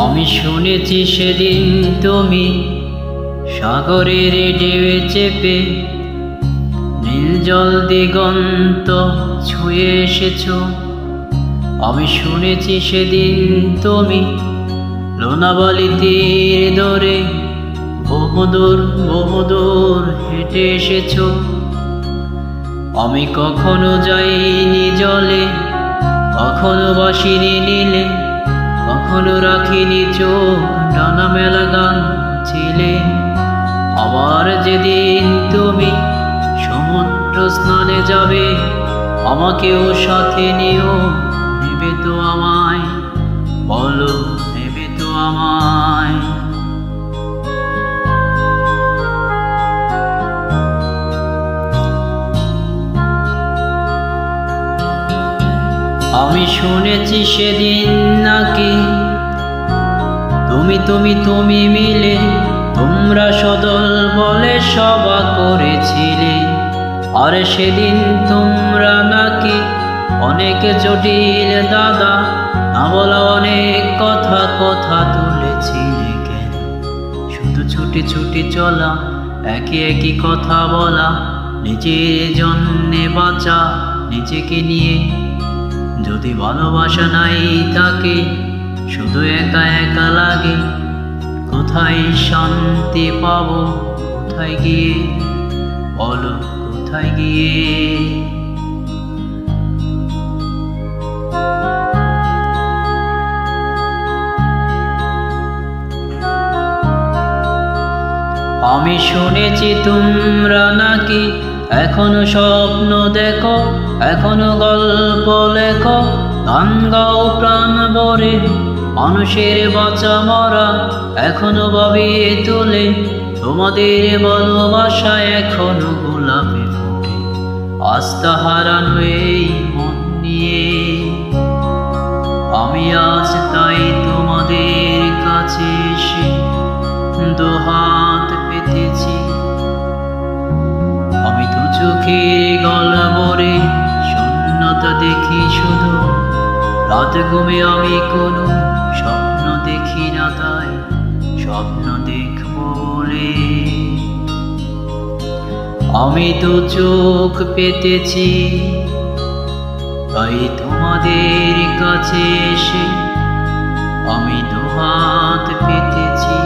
আমি শুনেছি সেদিন তুমি সাগরের ঢেউয়ে চেপে নীল জল দিগন্ত ছুঁয়ে এসেছো। আমি শুনেছি সেদিন তুমি লোনাবালি তীর ধরে বহুদূর হেঁটে এসেছো। আমি কখনো যাইনি জলে, কখনো বাসিনি নীলে, কখনো রাখিনি চোখ ডানা মেলা গান ছিলে। আবার যেদিন তুমি সমুদ্র স্নানে যাবে, আমাকেও সাথে নিও, নেবে তো আমায়, বলো নেবে তো আমায়। আমি শুনেছি সেদিন নাকি তুমি মিলে তোমরা সদল বলে সভা করেছিলে। আর সেদিন তোমরা নাকি অনেক জটিল দাদা, না বলা অনেক কথা তুলেছিলে। কেন শুধু ছুটি চলা, একই কথা বলা, নিজের জন্যে বাঁচা নিজেকে নিয়ে। যদি ভালোবাসা নাই থাকে, শুধু একা লাগে, কোথায় শান্তি পাবো, কোথায় গিয়ে, বলো কোথায় গিয়ে। আমি শুনেছি তোমরা নাকি এখনো স্বপ্ন দেখো, এখনো গল্প লেখো, গান গাও প্রাণ ভরে, মানুষের বাঁচা মরা এখনো ভাবিয়ে তোলে। তোমাদের ভালোবাসা এখনো গোলাপে ফোটে, আস্থা হারানো এই মন নিয়ে। আমি আজ তাই তোমাদের কাছে এসে দুহাত পেতেছি। আমি তো চোখের গলা ভরে শূন্যতা দেখি শুধু, রাত ঘুমে আমি কোনো স্বপ্ন দেখি না, তাই স্বপ্ন দেখবো বলে। আমি তো চোখ পেতেছি, তাই তোমাদের কাছে এসে আমি দুহাত পেতেছি।